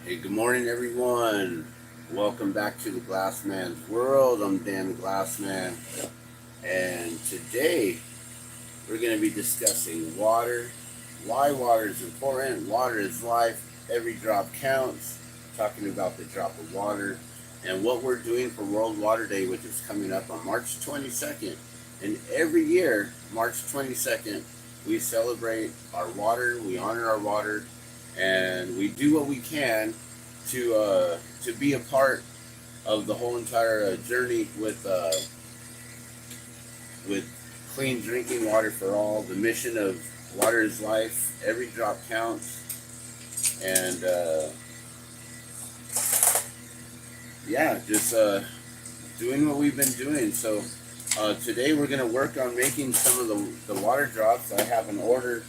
Hey, good morning, everyone. Welcome back to the Glassman's World. I'm Dan the Glassman, and today we're going to be discussing water, why water is important, water is life, every drop counts, talking about the drop of water, and what we're doing for World Water Day, which is coming up on March 22nd. And every year, March 22nd, we celebrate our water, we honor our water, and we do what we can to be a part of the whole entire journey with clean drinking water for all. The mission of water is life. Every drop counts, and yeah, just doing what we've been doing. So today we're going to work on making some of the water drops. I have an order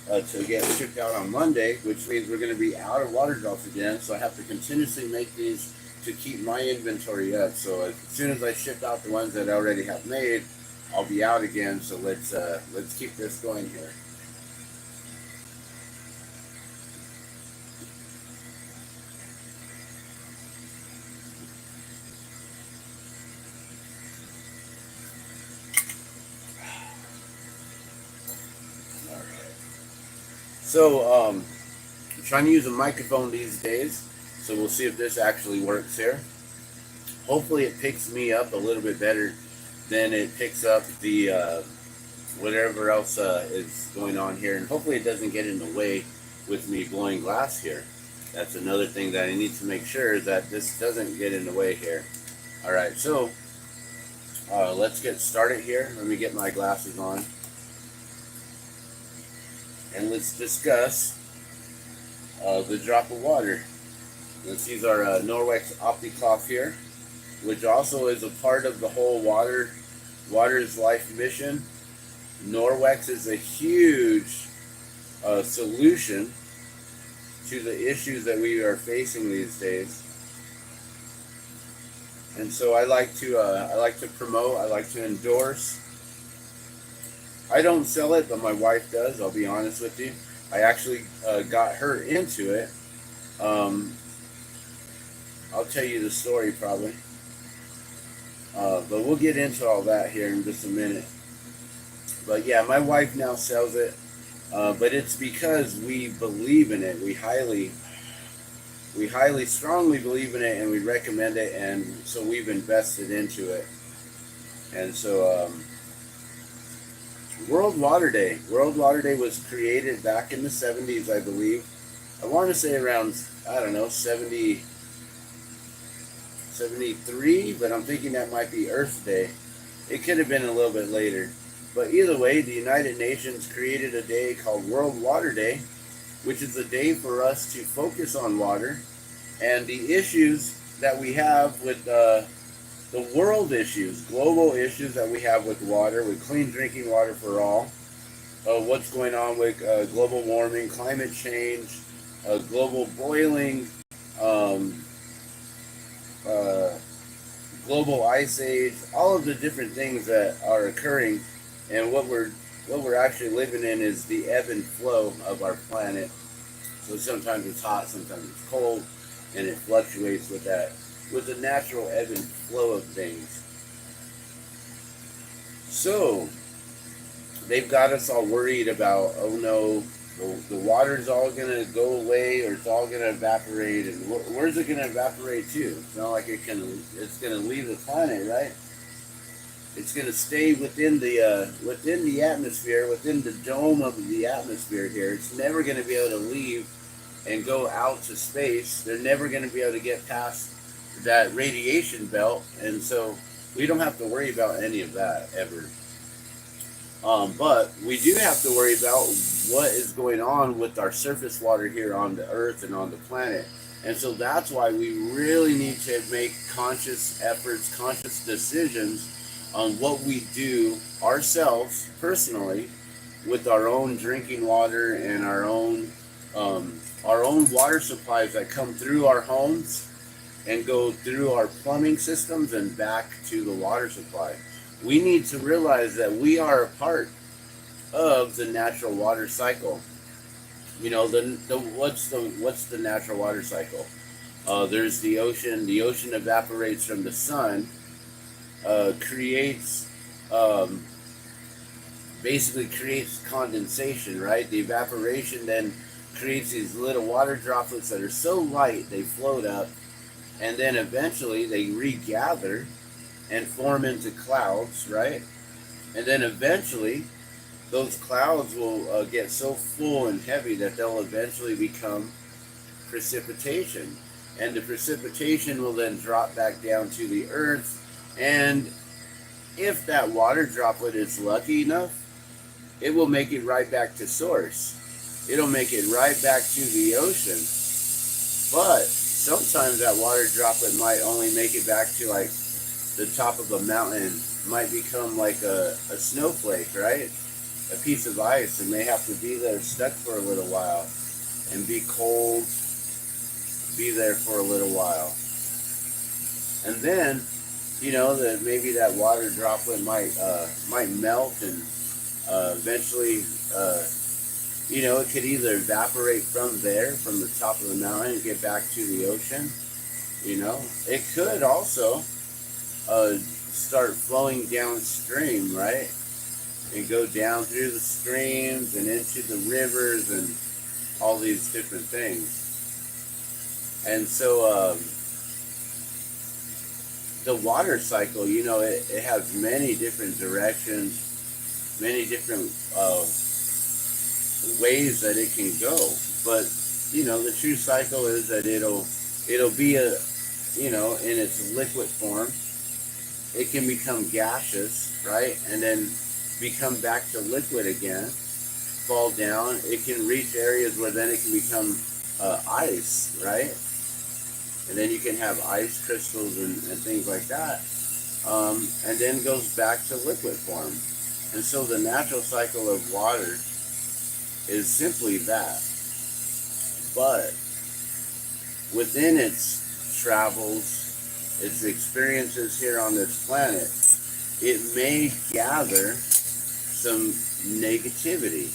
to get shipped out on Monday, which means we're going to be out of water drops again. So I have to continuously make these to keep my inventory up. So as soon as I ship out the ones that I already have made, I'll be out again. So let's keep this going here. All right. So I'm trying to use a microphone these days. So we'll see if this actually works here. Hopefully it picks me up a little bit better than it picks up the whatever else is going on here, and hopefully it doesn't get in the way with me blowing glass here. That's another thing that I need to make sure that this doesn't get in the way here. All right, so let's get started here. Let me get my glasses on, and let's discuss the drop of water. Let's use our Norwex OptiCloth here, which also is a part of the whole water is life mission. Norwex is a huge solution to the issues that we are facing these days, and so I like to promote, I like to endorse. I don't sell it, but my wife does. I'll be honest with you. I actually got her into it. Um, I'll tell you the story probably, but we'll get into all that here in just a minute. But yeah, my wife now sells it, but it's because we believe in it. We highly, strongly believe in it, and we recommend it, and so we've invested into it. And so, World Water Day. World Water Day was created back in the 70s, I believe. I want to say around, I don't know, 73, but I'm thinking that might be Earth Day. It could have been a little bit later. But either way, the United Nations created a day called World Water Day, which is a day for us to focus on water and the issues that we have with the world issues, global issues that we have with water, with clean drinking water for all, what's going on with global warming, climate change, global boiling, um, uh, global ice age, all of the different things that are occurring, and what we're actually living in is the ebb and flow of our planet. So sometimes it's hot, sometimes it's cold, and it fluctuates with the natural ebb and flow of things. So they've got us all worried about, oh no, the water's all gonna go away, or it's all gonna evaporate, and where's it gonna evaporate to? It's not like it's gonna leave the planet, right? It's gonna stay within the atmosphere, within the dome of the atmosphere here. It's never gonna be able to leave and go out to space. They're never gonna be able to get past that radiation belt, and so we don't have to worry about any of that ever. But we do have to worry about what is going on with our surface water here on the earth and on the planet. And so that's why we really need to make conscious efforts, conscious decisions on what we do ourselves personally with our own drinking water and our own water supplies that come through our homes and go through our plumbing systems and back to the water supply. We need to realize that we are a part of the natural water cycle. You know, what's the natural water cycle? There's the ocean. The ocean evaporates from the sun, creates um, basically creates condensation, right? The evaporation then creates these little water droplets that are so light they float up, and then eventually they regather and form into clouds, right? And then eventually those clouds will get so full and heavy that they'll eventually become precipitation. And the precipitation will then drop back down to the earth. And if that water droplet is lucky enough, it will make it right back to source. It'll make it right back to the ocean. But sometimes that water droplet might only make it back to like the top of a mountain, might become like a snowflake, right? A piece of ice, and they have to be there stuck for a little while and be cold, be there for a little while. And then, you know, that maybe that water droplet might melt and eventually, you know, it could either evaporate from there, from the top of the mountain, and get back to the ocean. You know, it could also start flowing downstream, right? And go down through the streams and into the rivers and all these different things. And so the water cycle, you know, it has many different directions, many different ways that it can go. But, you know, the true cycle is that it'll be you know, in its liquid form. It can become gaseous, right? And then become back to liquid again, fall down. It can reach areas where then it can become ice, right? And then you can have ice crystals and things like that. And then goes back to liquid form. And so the natural cycle of water is simply that. But within its travels, its experiences here on this planet, it may gather some negativity.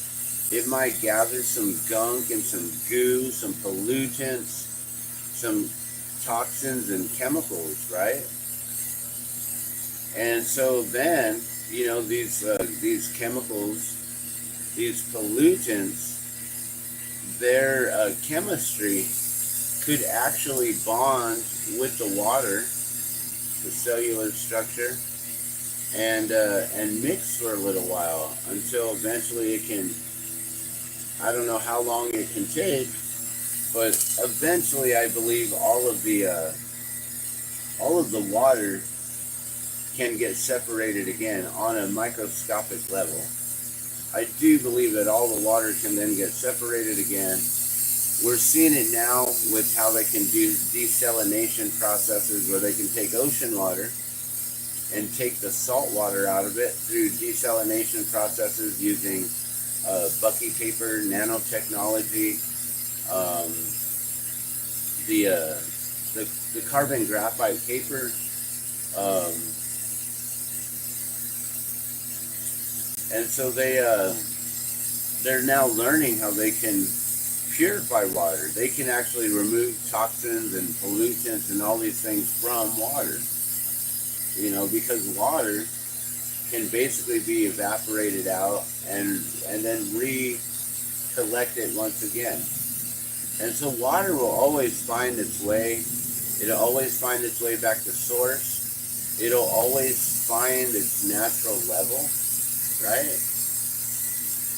It might gather some gunk and some goo, some pollutants, some toxins and chemicals, right? And so then, you know, these chemicals, these pollutants, their chemistry could actually bond with the water, the cellular structure, and mix for a little while until eventually it can. I don't know how long it can take, but eventually I believe all of the water can get separated again on a microscopic level. I do believe that all the water can then get separated again. We're seeing it now with how they can do desalination processes where they can take ocean water and take the salt water out of it through desalination processes using bucky paper, nanotechnology, the carbon graphite paper, and so they're now learning how they can purify water. They can actually remove toxins and pollutants and all these things from water. You know, because water can basically be evaporated out and then re-collected once again. And so water will always find its way. It'll always find its way back to source. It'll always find its natural level, right?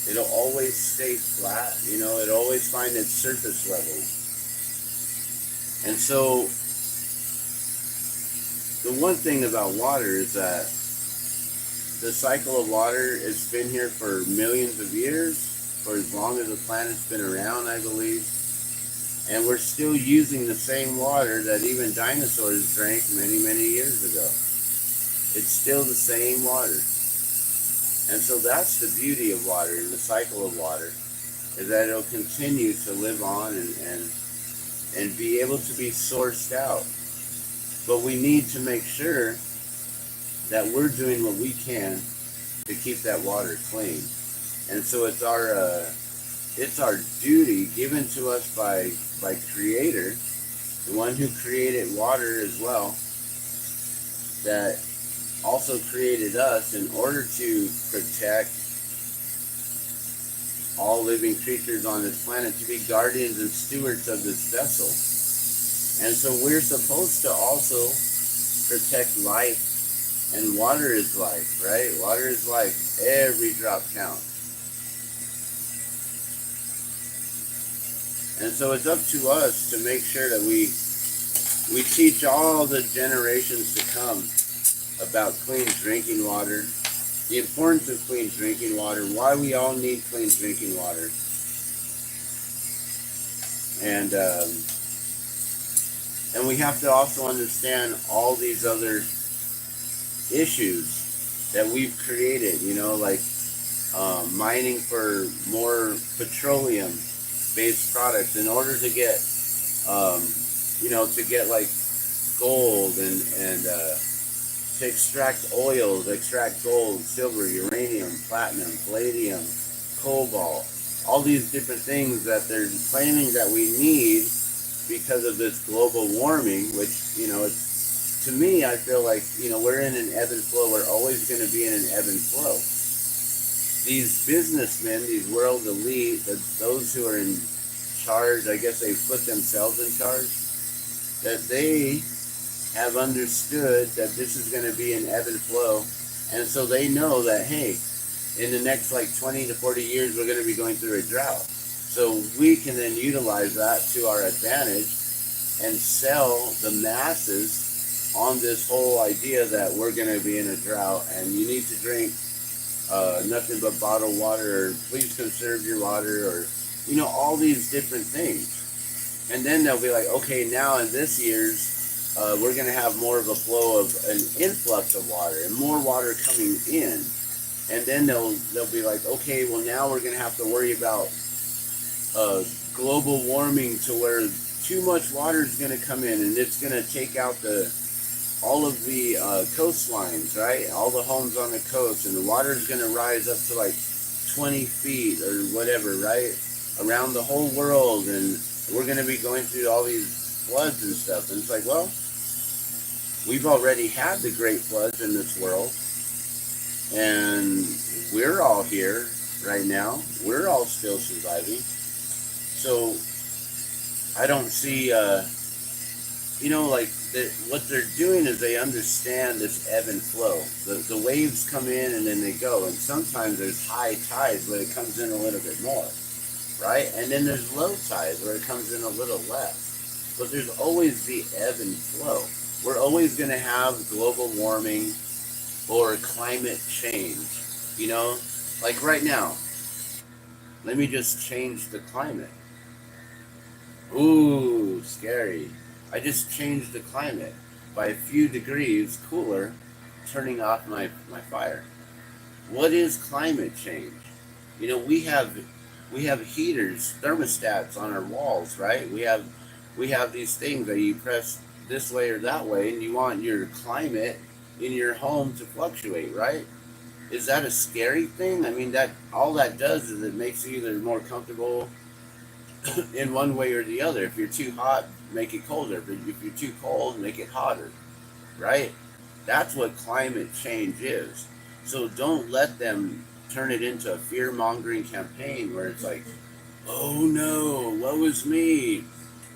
It'll always stay flat, you know, it'll always find its surface level. And so the one thing about water is that the cycle of water has been here for millions of years, for as long as the planet's been around, I believe. And we're still using the same water that even dinosaurs drank many, many years ago. It's still the same water. And so that's the beauty of water, and the cycle of water, is that it'll continue to live on and be able to be sourced out. But we need to make sure that we're doing what we can to keep that water clean. And so it's it's our duty given to us by Creator, the one who created water as well, that also created us in order to protect all living creatures on this planet, to be guardians and stewards of this vessel. And so we're supposed to also protect life, and water is life, right? Water is life. Every drop counts. And so it's up to us to make sure that we teach all the generations to come about clean drinking water, the importance of clean drinking water, why we all need clean drinking water. And we have to also understand all these other issues that we've created, like mining for more petroleum-based products in order to get, to get like gold and to extract oils, extract gold, silver, uranium, platinum, palladium, cobalt, all these different things that they're claiming that we need because of this global warming, which, it's, to me, I feel like, we're in an ebb and flow. We're always going to be in an ebb and flow. These businessmen, these world elite, those who are in charge, I guess they put themselves in charge, that they have understood that this is going to be an ebb and flow. And so they know that, hey, in the next like 20 to 40 years, we're going to be going through a drought. So we can then utilize that to our advantage and sell the masses on this whole idea that we're going to be in a drought and you need to drink nothing but bottled water, or please conserve your water, or, all these different things. And then they'll be like, okay, now in this year's, we're going to have more of a flow of an influx of water and more water coming in. And then they'll be like, okay, well, now we're going to have to worry about global warming to where too much water is going to come in and it's going to take out all of the coastlines, right? All the homes on the coast, and the water is going to rise up to like 20 feet or whatever, right? Around the whole world, and we're going to be going through all these floods and stuff. And it's like, well, we've already had the great floods in this world, and we're all here right now. We're all still surviving. So I don't see, what they're doing is they understand this ebb and flow. The waves come in and then they go. And sometimes there's high tides where it comes in a little bit more, right? And then there's low tides where it comes in a little less. But there's always the ebb and flow. We're always going to have global warming or climate change, like right now. Let me just change the climate. Ooh, scary. I just changed the climate by a few degrees cooler, turning off my fire. What is climate change? We have heaters, thermostats on our walls, right? We have these things that you press this way or that way, and you want your climate in your home to fluctuate, right? Is that a scary thing? I mean, that all that does is it makes you either more comfortable in one way or the other. If you're too hot, make it colder. But if you're too cold, make it hotter, right? That's what climate change is. So don't let them turn it into a fear-mongering campaign where it's like, oh no, woe is me.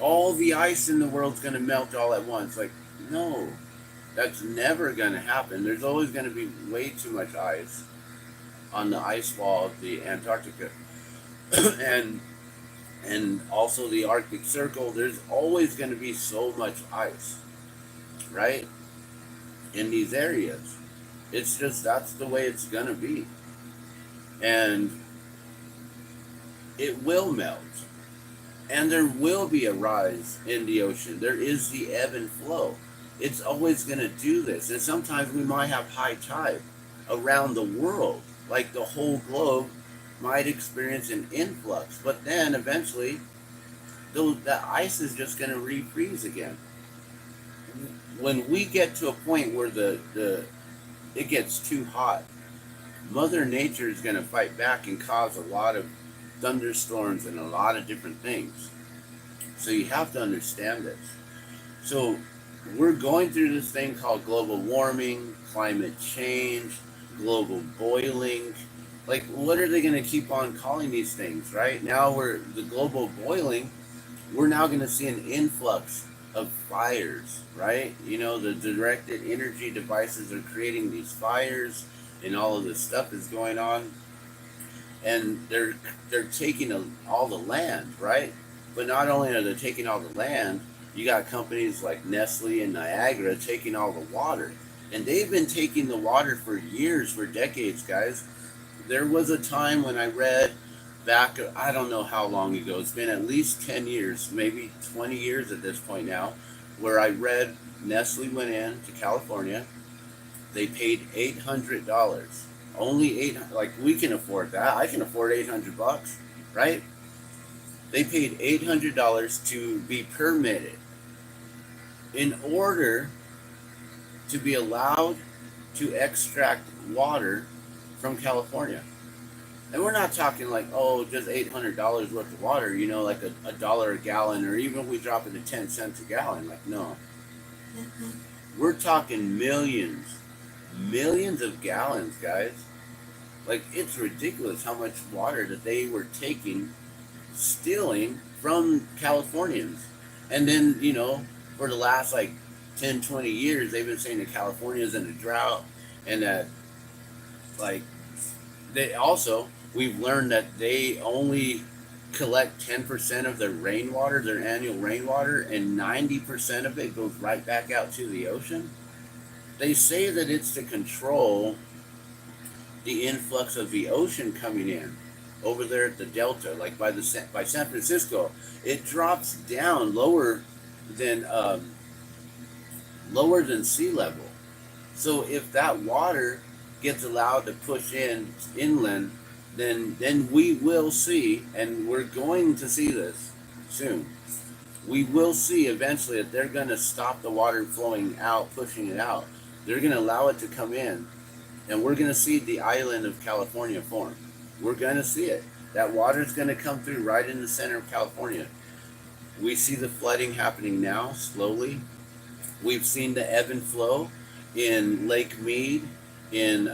All the ice in the world's going to melt all at once. Like, no, that's never going to happen. There's always going to be way too much ice on the ice wall of the Antarctica. and also the Arctic Circle. There's always going to be so much ice, right? In these areas. It's just, that's the way it's going to be. And it will melt. And there will be a rise in the ocean. There is the ebb and flow. It's always going to do this. And sometimes we might have high tide around the world. Like the whole globe might experience an influx. But then eventually, the ice is just going to refreeze again. When we get to a point where it gets too hot, Mother Nature is going to fight back and cause a lot of thunderstorms, and a lot of different things. So you have to understand this. So we're going through this thing called global warming, climate change, global boiling. Like, what are they going to keep on calling these things, right? Now we're the global boiling, we're now going to see an influx of fires, right? You know, the directed energy devices are creating these fires, and all of this stuff is going on, and they're taking all the land, right? But not only are they taking all the land, you got companies like Nestle and Niagara taking all the water, and they've been taking the water for years, for decades, guys. There was a time when I read back, I don't know how long ago, it's been at least 10 years, maybe 20 years at this point now, where I read Nestle went in to California. They paid $800. Only 800, like we can afford that. I can afford $800, right? They paid $800 to be permitted in order to be allowed to extract water from California. And we're not talking like, oh, just $800 worth of water, you know, like a dollar a gallon, or even if we drop it to 10 cents a gallon. Like, no. We're talking millions of gallons, guys. Like, it's ridiculous how much water that they were taking, stealing from Californians. And then, you know, for the last like 10, 20 years, they've been saying that California's in a drought, and that, like, they also, we've learned that they only collect 10% of their rainwater, their annual rainwater, and 90% of it goes right back out to the ocean. They say that it's to control the influx of the ocean coming in over there at the Delta, like by San Francisco. It drops down than lower than sea level. So if that water gets allowed to push inland, then we will see, and we're going to see this soon. We will see eventually that they're going to stop the water flowing out, pushing it out. They're going to allow it to come in, and we're going to see the island of California form. We're going to see it. That water is going to come through right in the center of California. We see the flooding happening now, slowly. We've seen the ebb and flow in Lake Mead, in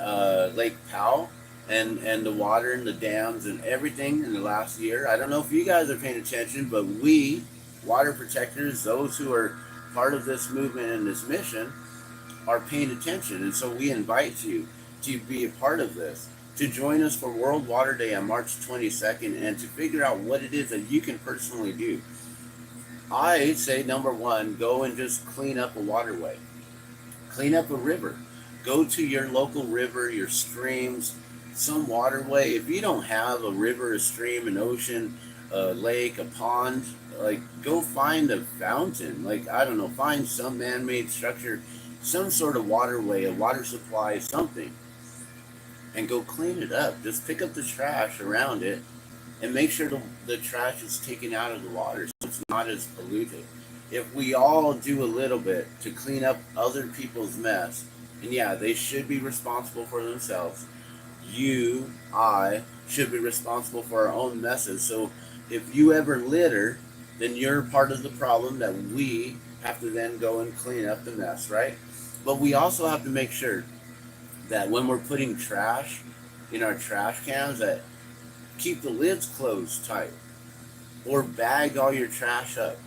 Lake Powell, and the water and the dams and everything in the last year. I don't know if you guys are paying attention, but we, water protectors, those who are part of this movement and this mission, are paying attention. And so we invite you to be a part of this, to join us for World Water Day on March 22nd, and to figure out what it is that you can personally do. I say, number one, go and just clean up a waterway. Clean up a river. Go to your local river, your streams, some waterway. If you don't have a river, a stream, an ocean, a lake, a pond, like, go find a fountain. Like, I don't know, find some man-made structure, some sort of waterway, a water supply, something, and go clean it up. Just pick up the trash around it and make sure the trash is taken out of the water so it's not as polluted. If we all do a little bit to clean up other people's mess, and yeah, they should be responsible for themselves. You, I, should be responsible for our own messes. So if you ever litter, then you're part of the problem that we have to then go and clean up the mess, right? But we also have to make sure that when we're putting trash in our trash cans, that keep the lids closed tight, or bag all your trash up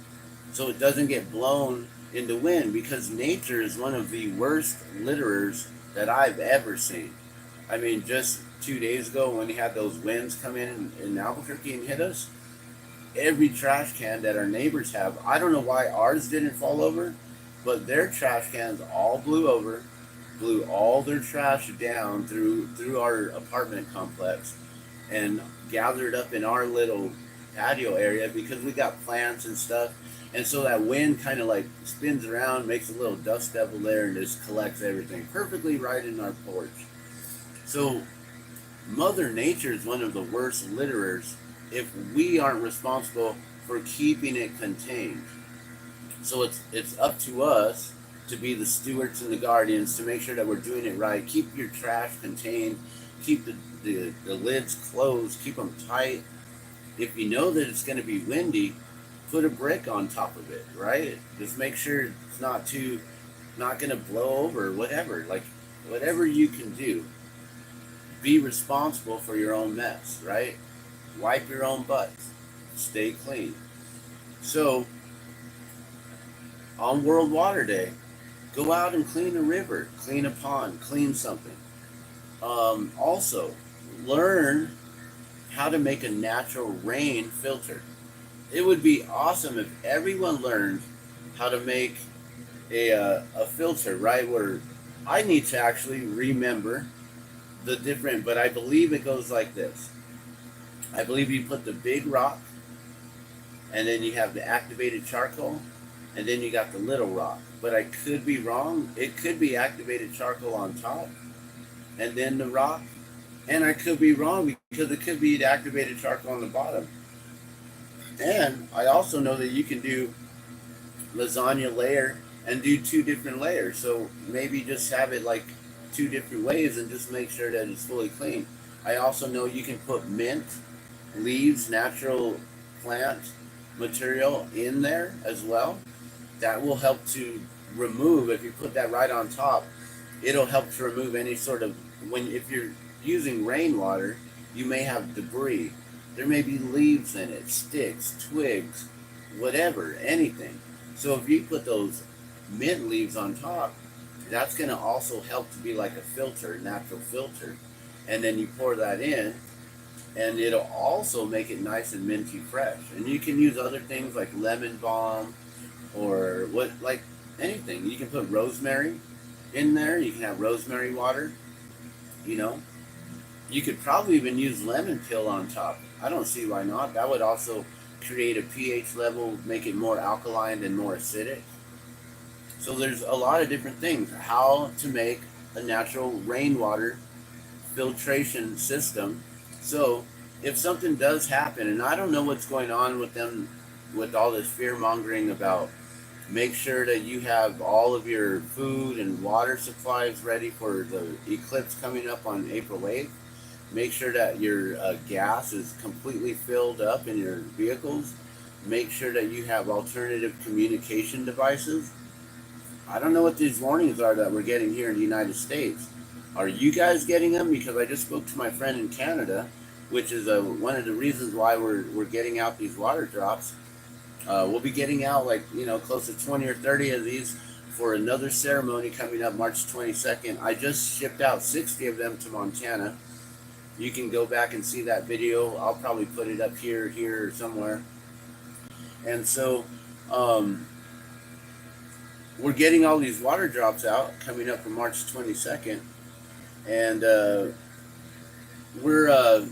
so it doesn't get blown in the wind, because nature is one of the worst litterers that I've ever seen. I mean, just 2 days ago when we had those winds come in Albuquerque and hit us, every trash can that our neighbors have, I don't know why ours didn't fall over, but their trash cans all blew over, blew all their trash down through our apartment complex, and gathered up in our little patio area, because we got plants and stuff. And so that wind kind of like spins around, makes a little dust devil there, and just collects everything perfectly right in our porch. So Mother Nature is one of the worst litterers if we aren't responsible for keeping it contained. So it's up to us to be the stewards and the guardians, to make sure that we're doing it right. Keep your trash contained, keep the lids closed, keep them tight, If you know that it's going to be windy, put a brick on top of it, right? Just make sure it's not going to blow over, whatever. Like, whatever you can do, be responsible for your own mess, right? Wipe your own butts, stay clean. So, on World Water Day, go out and clean a river, clean a pond, clean something. Also, learn how to make a natural rain filter. It would be awesome if everyone learned how to make a filter, right? Where I need to actually remember the different, but I believe it goes like this. I believe you put the big rock, and then you have the activated charcoal, and then you got the little rock. But I could be wrong. It could be activated charcoal on top, and then the rock. And I could be wrong because it could be the activated charcoal on the bottom. And I also know that you can do lasagna layer and do two different layers. So maybe just have it like two different ways and just make sure that it's fully clean. I also know you can put mint, leaves, natural plant material in there as well. That will help to remove, if you put that right on top, it'll help to remove any sort of, if you're using rainwater, you may have debris. There may be leaves in it, sticks, twigs, whatever, anything. So if you put those mint leaves on top, that's going to also help to be like a filter, natural filter. And then you pour that in, and it'll also make it nice and minty fresh. And you can use other things like lemon balm or like anything. You can put rosemary in there. You can have rosemary water, you know. You could probably even use lemon peel on top. I don't see why not. That would also create a pH level, make it more alkaline and more acidic. So there's a lot of different things. How to make a natural rainwater filtration system. So if something does happen, and I don't know what's going on with them, with all this fear mongering about, make sure that you have all of your food and water supplies ready for the eclipse coming up on April 8th. Make sure that your gas is completely filled up in your vehicles. Make sure that you have alternative communication devices. I don't know what these warnings are that we're getting here in the United States. Are you guys getting them? Because I just spoke to my friend in Canada, which is one of the reasons why we're getting out these water drops. We'll be getting out close to 20 or 30 of these for another ceremony coming up March 22nd. I just shipped out 60 of them to Montana. You can go back and see that video. I'll probably put it up here or somewhere. And so we're getting all these water drops out coming up for March 22nd. And we're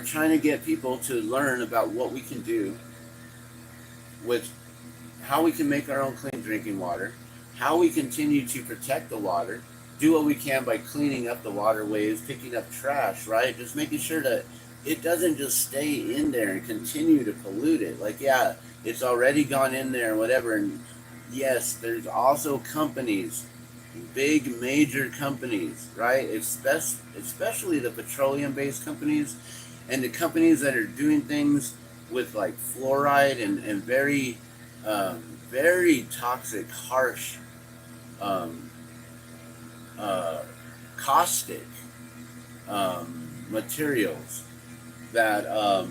trying to get people to learn about what we can do with how we can make our own clean drinking water, how we continue to protect the water, do what we can by cleaning up the waterways, picking up trash, right? Just making sure that it doesn't just stay in there and continue to pollute it. Like, yeah, it's already gone in there and whatever. And yes, there's also companies, big major companies, right? Especially the petroleum-based companies and the companies that are doing things with like fluoride and very, very toxic, harsh, caustic materials that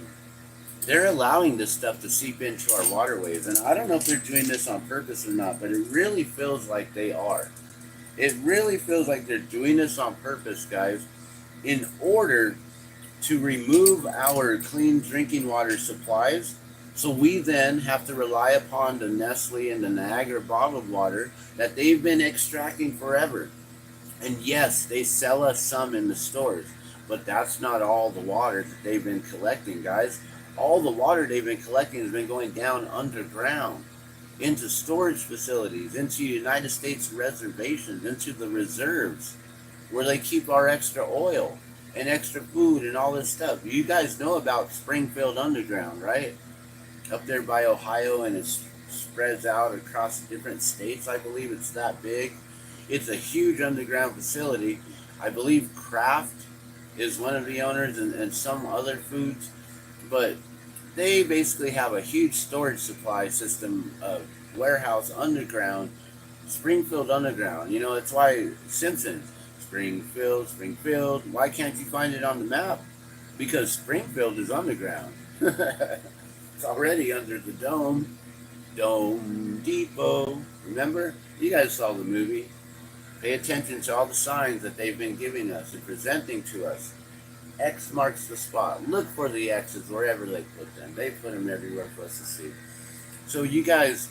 they're allowing this stuff to seep into our waterways. And I don't know if they're doing this on purpose or not, but it really feels like they are. It really feels like they're doing this on purpose, guys, in order to remove our clean drinking water supplies. So we then have to rely upon the Nestle and the Niagara bottled water that they've been extracting forever. And yes, they sell us some in the stores, but that's not all the water that they've been collecting, guys. All the water they've been collecting has been going down underground into storage facilities, into United States reservations, into the reserves where they keep our extra oil and extra food and all this stuff. You guys know about Springfield Underground, right? Up there by Ohio, and it spreads out across different states. I believe it's that big. It's a huge underground facility. I believe Kraft is one of the owners, and some other foods. but they basically have a huge storage supply system of warehouse underground, Springfield underground. You know, it's why Simpsons, Springfield, Springfield. Why can't you find it on the map? Because Springfield is underground. It's already under the dome. Dome Depot. Remember? You guys saw the movie. Pay attention to all the signs that they've been giving us and presenting to us. X marks the spot. Look for the X's wherever they put them. They put them everywhere for us to see. So you guys,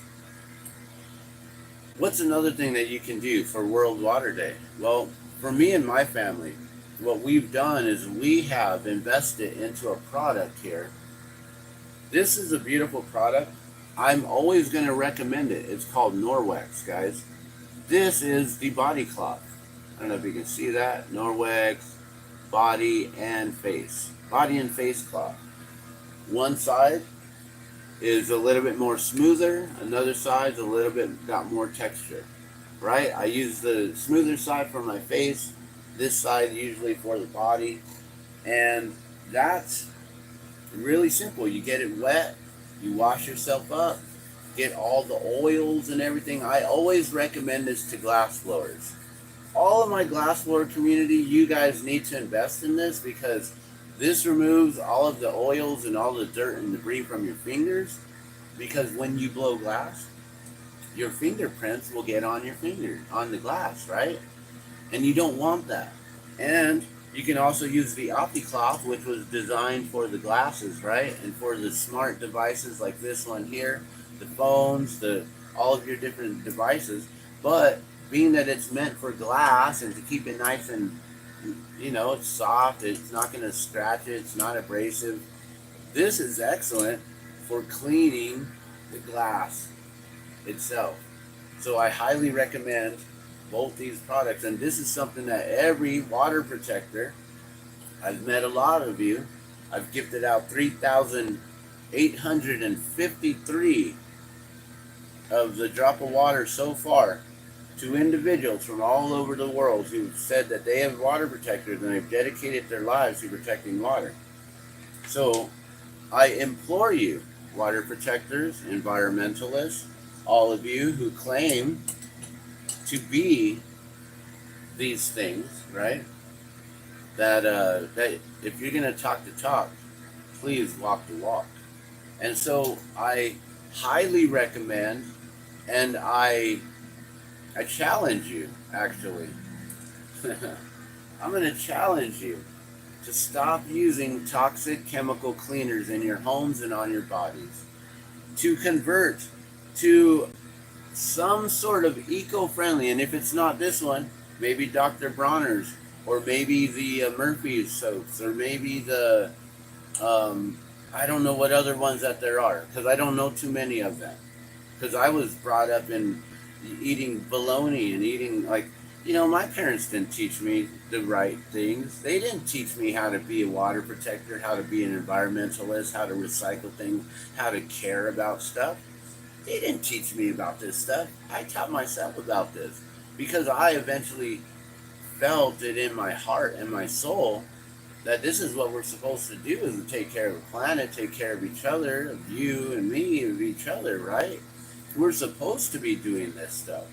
what's another thing that you can do for World Water Day? Well, for me and my family, what we've done is we have invested into a product here. This is a beautiful product. I'm always going to recommend it. It's called Norwex, guys. This is the body cloth. I don't know if you can see that. Norwex body and face. Body and face cloth. One side is a little bit more smoother. Another side's a little bit got more texture. Right? I use the smoother side for my face. This side usually for the body. And that's really simple. You get it wet. You wash yourself up. Get all the oils and everything. I always recommend this to glass blowers. All of my glass blower community, you guys need to invest in this because this removes all of the oils and all the dirt and debris from your fingers. Because when you blow glass, your fingerprints will get on your finger, on the glass, right? And you don't want that. And you can also use the OptiCloth, which was designed for the glasses, right? And for the smart devices like this one here, the phones, all of your different devices. But being that it's meant for glass and to keep it nice and, you know, it's soft, it's not going to scratch it, it's not abrasive. This is excellent for cleaning the glass itself. So I highly recommend both these products. And this is something that every water protector, I've met a lot of you. I've gifted out 3,853 of the drop of water so far to individuals from all over the world who've said that they have water protectors and they've dedicated their lives to protecting water. So I implore you, water protectors, environmentalists, all of you who claim to be these things, right? That if you're going to talk the talk, please walk the walk. And so I highly recommend, and I challenge you, actually. I'm going to challenge you to stop using toxic chemical cleaners in your homes and on your bodies. To convert to some sort of eco-friendly, and if it's not this one, maybe Dr. Bronner's, or maybe the Murphy's soaps, or maybe the, I don't know what other ones that there are, because I don't know too many of them. Because I was brought up in eating bologna and eating, like, you know, my parents didn't teach me the right things. They didn't teach me how to be a water protector, how to be an environmentalist, how to recycle things, how to care about stuff. They didn't teach me about this stuff. I taught myself about this because I eventually felt it in my heart and my soul that this is what we're supposed to do, is to take care of the planet, take care of each other, of you and me, of each other, right? We're supposed to be doing this stuff.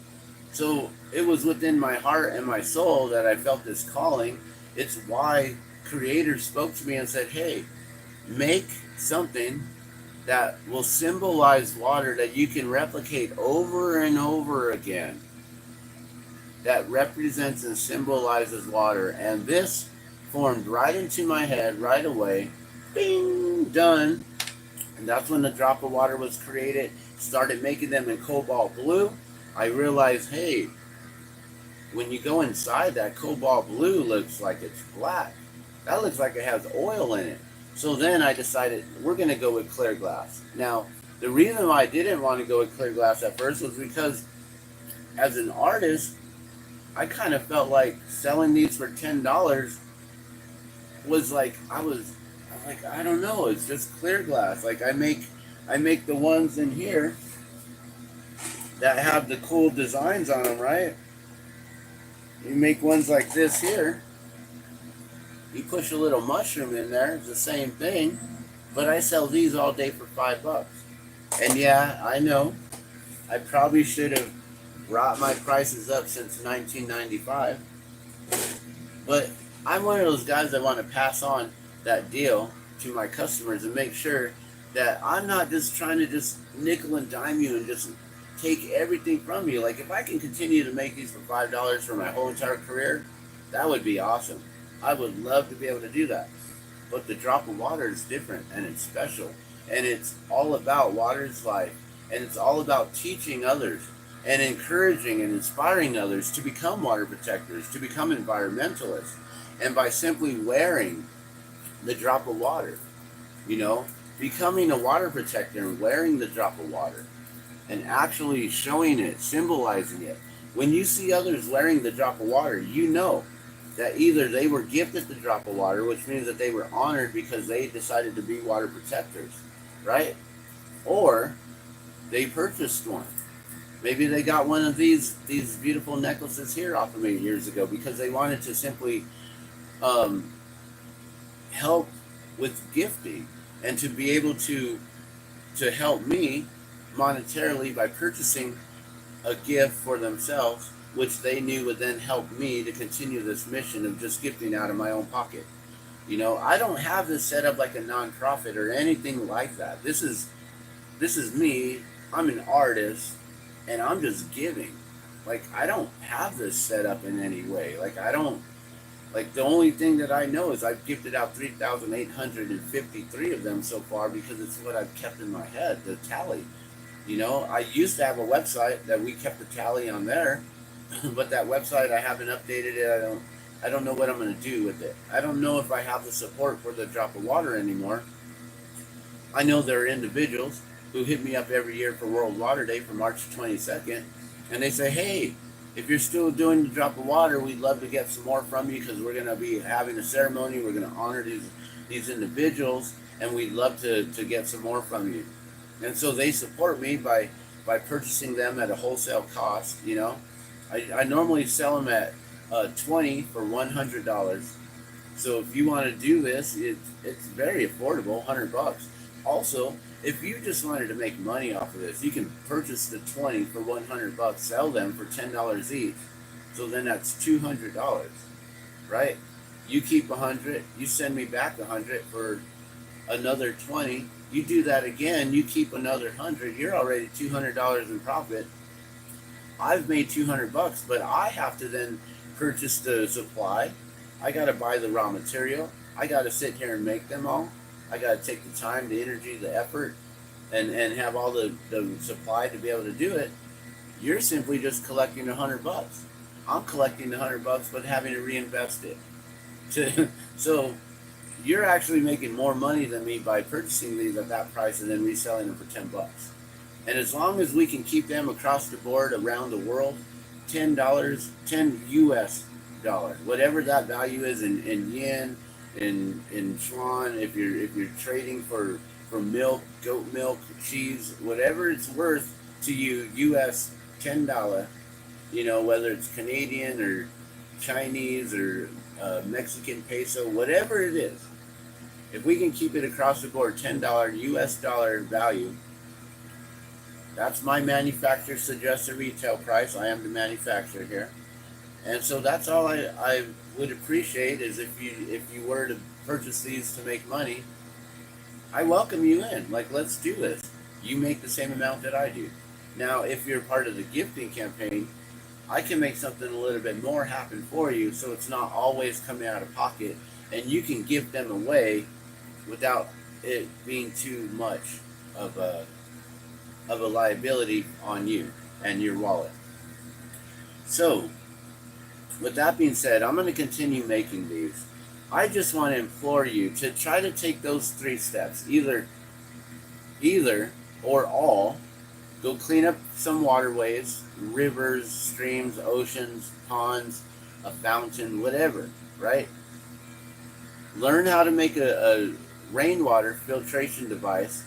So it was within my heart and my soul that I felt this calling. It's why Creator spoke to me and said, hey, make something that will symbolize water that you can replicate over and over again. That represents and symbolizes water. And this formed right into my head right away. Bing, done. And that's when the drop of water was created. Started making them in cobalt blue. I realized, hey, when you go inside, that cobalt blue looks like it's black. That looks like it has oil in it. So then I decided we're going to go with clear glass. Now, the reason why I didn't want to go with clear glass at first was because as an artist, I kind of felt like selling these for $10 was like, I don't know, it's just clear glass. Like I make the ones in here that have the cool designs on them, right? You make ones like this here. You push a little mushroom in there, it's the same thing. But I sell these all day for $5. And yeah, I know I probably should have brought my prices up since 1995. But I'm one of those guys that want to pass on that deal to my customers and make sure that I'm not just trying to just nickel and dime you and just take everything from you. Like if I can continue to make these for $5 for my whole entire career, that would be awesome. I would love to be able to do that. But the drop of water is different and it's special. And it's all about water's life. And it's all about teaching others and encouraging and inspiring others to become water protectors, to become environmentalists. And by simply wearing the drop of water, you know, becoming a water protector and wearing the drop of water and actually showing it, symbolizing it. When you see others wearing the drop of water, you know that either they were gifted the drop of water, which means that they were honored because they decided to be water protectors, right? Or they purchased one. Maybe they got one of these beautiful necklaces here off of me years ago because they wanted to simply help with gifting and to be able to help me monetarily by purchasing a gift for themselves, which they knew would then help me to continue this mission of just gifting out of my own pocket. You know, I don't have this set up like a nonprofit or anything like that. This is me. I'm an artist and I'm just giving. Like I don't have this set up in any way. Like I don't, like the only thing that I know is I've gifted out 3,853 of them so far because it's what I've kept in my head, the tally. You know, I used to have a website that we kept the tally on there, but that website I haven't updated it. I don't know what I'm going to do with it. I don't know if I have the support for the drop of water anymore. I know there are individuals who hit me up every year for World Water Day for March 22nd, and they say, hey, if you're still doing the drop of water, we'd love to get some more from you because we're going to be having a ceremony. We're going to honor these individuals, and we'd love to get some more from you. And so they support me by purchasing them at a wholesale cost. You know, I normally sell them at $20 for $100. So if you want to do this, it's very affordable, $100. Also, if you just wanted to make money off of this, you can purchase the 20 for $100, sell them for $10 each. So then that's $200, right? You keep 100, you send me back 100 for another 20. You do that again, you keep another 100. You're already $200 in profit. I've made $200, but I have to then purchase the supply. I got to buy the raw material. I got to sit here and make them all. I got to take the time, the energy, the effort, and have all the supply to be able to do it. You're simply just collecting $100. I'm collecting the $100, but having to reinvest it. So you're actually making more money than me by purchasing these at that price and then reselling them for $10. And as long as we can keep them across the board around the world, $10, 10 US dollar, whatever that value is in yen, in yuan, if you're trading for milk, goat milk, cheese, whatever it's worth to you, US $10, you know, whether it's Canadian or Chinese or Mexican peso, whatever it is, if we can keep it across the board, $10 US dollar value, that's my manufacturer suggested retail price. I am the manufacturer here. And so that's all I would appreciate is if you were to purchase these to make money, I welcome you in. Like, let's do this. You make the same amount that I do. Now, if you're part of the gifting campaign, I can make something a little bit more happen for you so it's not always coming out of pocket and you can give them away without it being too much of a liability on you and your wallet. So, with that being said, I'm going to continue making these. I just want to implore you to try to take those 3 steps. Either or all. Go clean up some waterways, rivers, streams, oceans, ponds, a fountain, whatever, right? Learn how to make a rainwater filtration device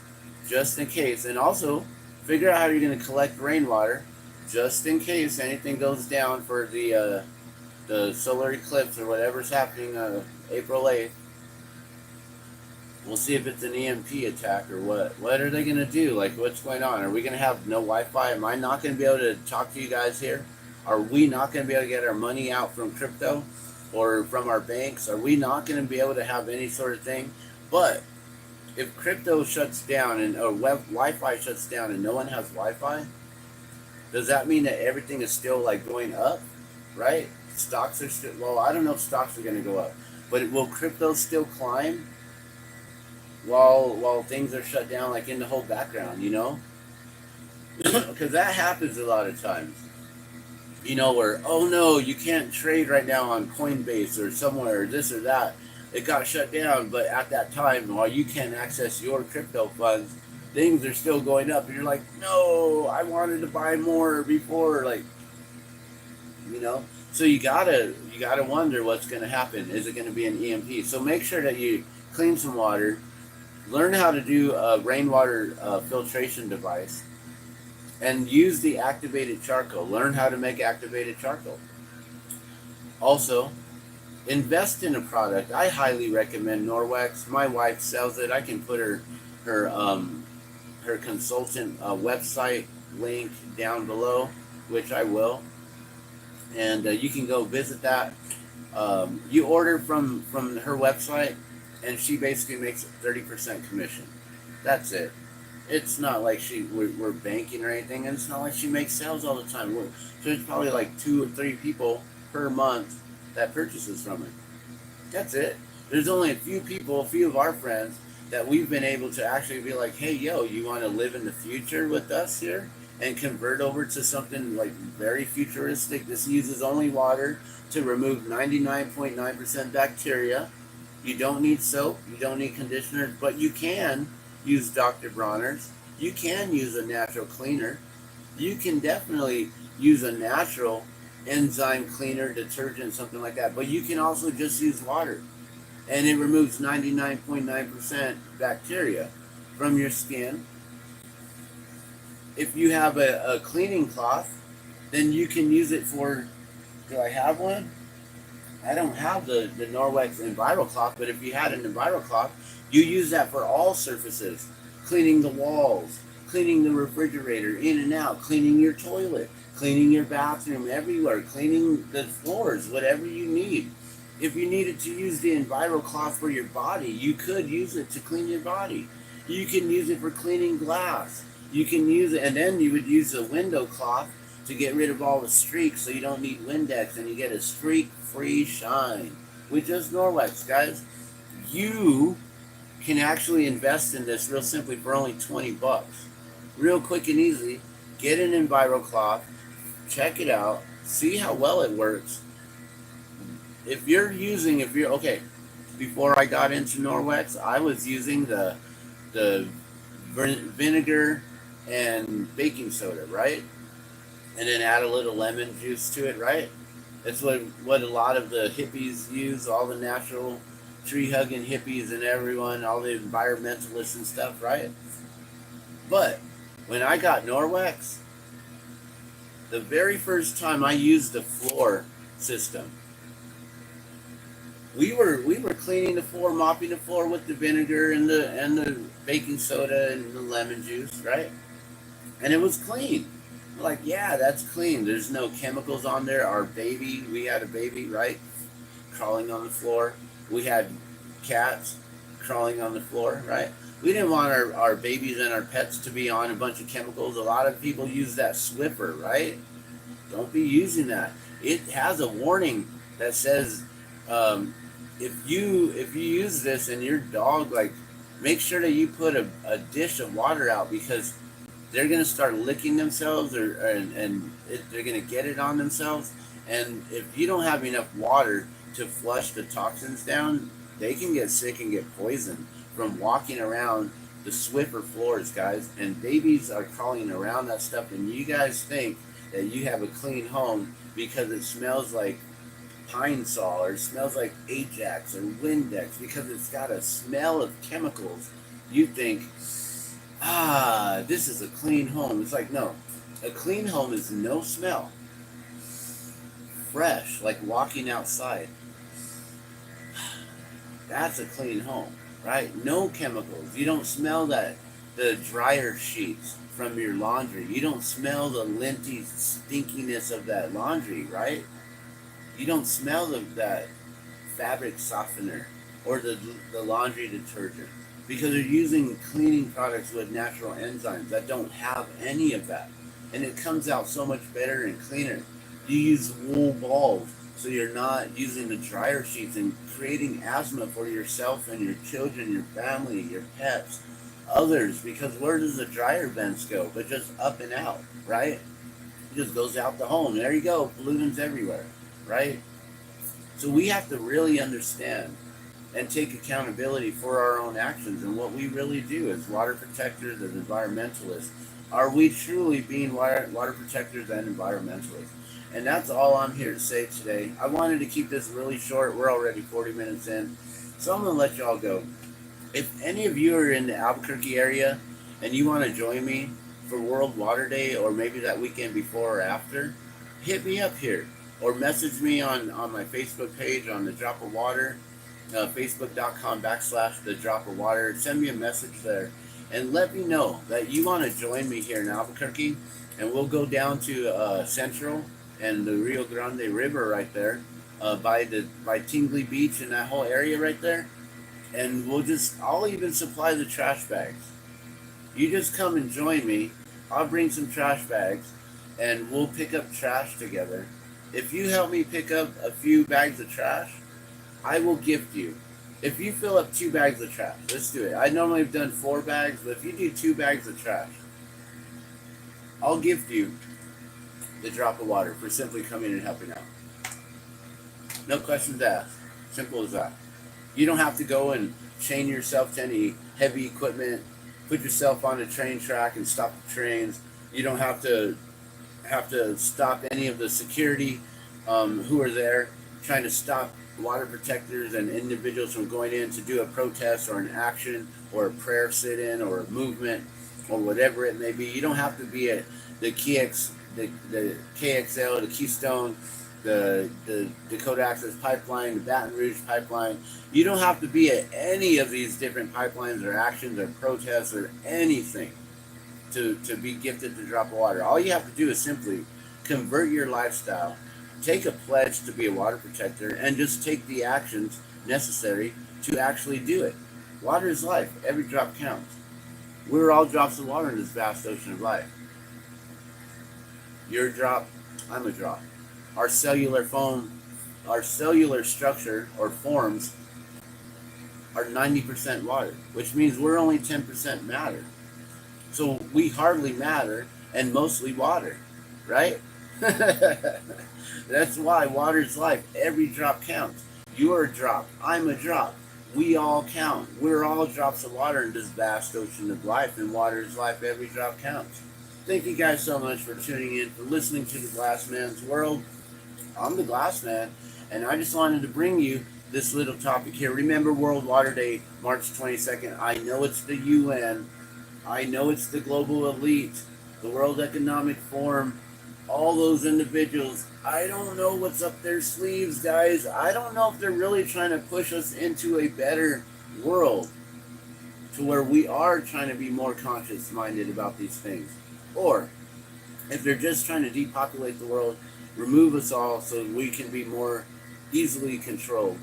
just in case. And also figure out how you're going to collect rainwater just in case anything goes down for the solar eclipse or whatever's happening April 8th. We'll see if it's an EMP attack or what. What are they going to do? Like, what's going on? Are we going to have no Wi-Fi? Am I not going to be able to talk to you guys here? Are we not going to be able to get our money out from crypto or from our banks? Are we not going to be able to have any sort of thing? But if crypto shuts down and or Wi-Fi shuts down and no one has Wi-Fi, does that mean that everything is still like going up, right? Stocks are still, well, I don't know if stocks are going to go up, but will crypto still climb while things are shut down, like in the whole background, you know? Because that happens a lot of times, you know, where, oh no, you can't trade right now on Coinbase or somewhere, or this or that. It got shut down, but at that time, while you can't access your crypto funds, things are still going up. And you're like, no, I wanted to buy more before, like, you know? So you gotta wonder what's gonna happen. Is it gonna be an EMP? So make sure that you clean some water, learn how to do a rainwater filtration device, and use the activated charcoal. Learn how to make activated charcoal. Also, invest in a product. I highly recommend Norwex. My wife sells it. I can put her consultant website link down below, which I will, and you can go visit that. You order from her website, and she basically makes a 30% commission. That's it. It's not like we're banking or anything, and it's not like she makes sales all the time. So it's probably like 2 or 3 people per month that purchases from her. That's it. There's only a few of our friends that we've been able to actually be like, hey, yo, you want to live in the future with us here and convert over to something like very futuristic? This uses only water to remove 99.9% bacteria. You don't need soap. You don't need conditioner, but you can use Dr. Bronner's. You can use a natural cleaner. You can definitely use a natural enzyme cleaner, detergent, something like that. But you can also just use water. And it removes 99.9% bacteria from your skin. If you have a cleaning cloth, then you can use it for, do I have one? I don't have the Norwex EnviroCloth, but if you had an EnviroCloth, you use that for all surfaces. Cleaning the walls, cleaning the refrigerator in and out, cleaning your toilet, cleaning your bathroom, everywhere, cleaning the floors, whatever you need. If you needed to use the EnviroCloth for your body, you could use it to clean your body. You can use it for cleaning glass. You can use it, and then you would use a window cloth to get rid of all the streaks, so you don't need Windex, and you get a streak-free shine with just Norwex, guys. You can actually invest in this real simply for only 20 bucks. Real quick and easy. Get an EnviroCloth, check it out, see how well it works. Okay, before I got into Norwex, I was using the vinegar and baking soda, right? And then add a little lemon juice to it, right? That's what a lot of the hippies use, all the natural tree-hugging hippies and everyone, all the environmentalists and stuff, right? But when I got Norwex, the very first time I used the floor system, we were cleaning the floor, mopping the floor with the vinegar and the baking soda and the lemon juice, right? And it was clean. We're like, yeah, that's clean. There's no chemicals on there. We had a baby, right? Crawling on the floor. We had cats crawling on the floor, right? We didn't want our babies and our pets to be on a bunch of chemicals. A lot of people use that Swiffer, right? Don't be using that. It has a warning that says, if you use this and your dog, like, make sure that you put a dish of water out, because they're going to start licking themselves and they're going to get it on themselves. And if you don't have enough water to flush the toxins down, they can get sick and get poisoned from walking around the Swiffer floors, guys. And babies are crawling around that stuff, and you guys think that you have a clean home because it smells like Pine Sol or smells like Ajax or Windex, because it's got a smell of chemicals. You think, this is a clean home. It's like, no, a clean home is no smell. Fresh, like walking outside. That's a clean home. right? No chemicals. You don't smell the dryer sheets from your laundry. You don't smell the linty stinkiness of that laundry, right? You don't smell that fabric softener or the laundry detergent because they're using cleaning products with natural enzymes that don't have any of that. And it comes out so much better and cleaner. You use wool balls so you're not using the dryer sheets and creating asthma for yourself and your children, your family, your pets, others, because where does the dryer vents go? But just up and out, right? It just goes out the home. There you go, pollutants everywhere, right? So we have to really understand and take accountability for our own actions and what we really do as water protectors, as environmentalists. Are we truly being water protectors and environmentalists? And that's all I'm here to say today. I wanted to keep this really short. We're already 40 minutes in. So I'm going to let y'all go. If any of you are in the Albuquerque area and you want to join me for World Water Day or maybe that weekend before or after, hit me up here or message me on my Facebook page on The Drop of Water, facebook.com/The Drop of Water. Send me a message there and let me know that you want to join me here in Albuquerque, and we'll go down to Central and the Rio Grande River right there by Tingley Beach and that whole area right there. And I'll even supply the trash bags. You just come and join me. I'll bring some trash bags and we'll pick up trash together. If you help me pick up a few bags of trash, I will gift you. If you fill up 2 bags of trash, let's do it. I normally have done 4 bags, but if you do 2 bags of trash, I'll gift you the drop of water for simply coming and helping out. No questions asked. Simple as that. You don't have to go and chain yourself to any heavy equipment, put yourself on a train track and stop the trains. You don't have to stop any of the security who are there trying to stop water protectors and individuals from going in to do a protest or an action or a prayer sit-in or a movement or whatever it may be. You don't have to be at the KXL, the Keystone, the Dakota Access Pipeline, the Baton Rouge Pipeline. You don't have to be at any of these different pipelines or actions or protests or anything to be gifted the drop of water. All you have to do is simply convert your lifestyle, take a pledge to be a water protector, and just take the actions necessary to actually do it. Water is life. Every drop counts. We're all drops of water in this vast ocean of life. You're a drop, I'm a drop. Our cellular structure or forms are 90% water, which means we're only 10% matter. So we hardly matter and mostly water, right? That's why water's life. Every drop counts. You're a drop. I'm a drop. We all count. We're all drops of water in this vast ocean of life, and water is life. Every drop counts. Thank you guys so much for tuning in, for listening to The Glass Man's World. I'm The Glass Man, and I just wanted to bring you this little topic here. Remember World Water Day, March 22nd. I know it's the UN. I know it's the global elite, the World Economic Forum, all those individuals. I don't know what's up their sleeves, guys. I don't know if they're really trying to push us into a better world to where we are trying to be more conscious-minded about these things. Or if they're just trying to depopulate the world, remove us all so we can be more easily controlled,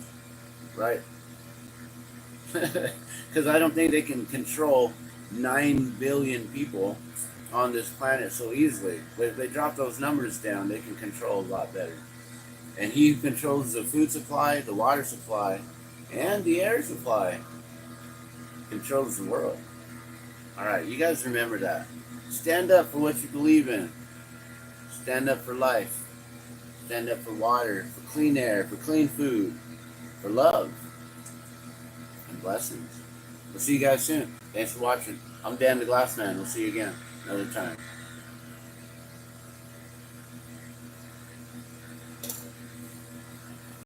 right? Because I don't think they can control 9 billion people on this planet so easily. But if they drop those numbers down, they can control a lot better. And he who controls the food supply, the water supply, and the air supply controls the world. All right, you guys remember that. Stand up for what you believe in. Stand up for life. Stand up for water, for clean air, for clean food, for love, and blessings. We'll see you guys soon. Thanks for watching. I'm Dan the Glass Man. We'll see you again another time.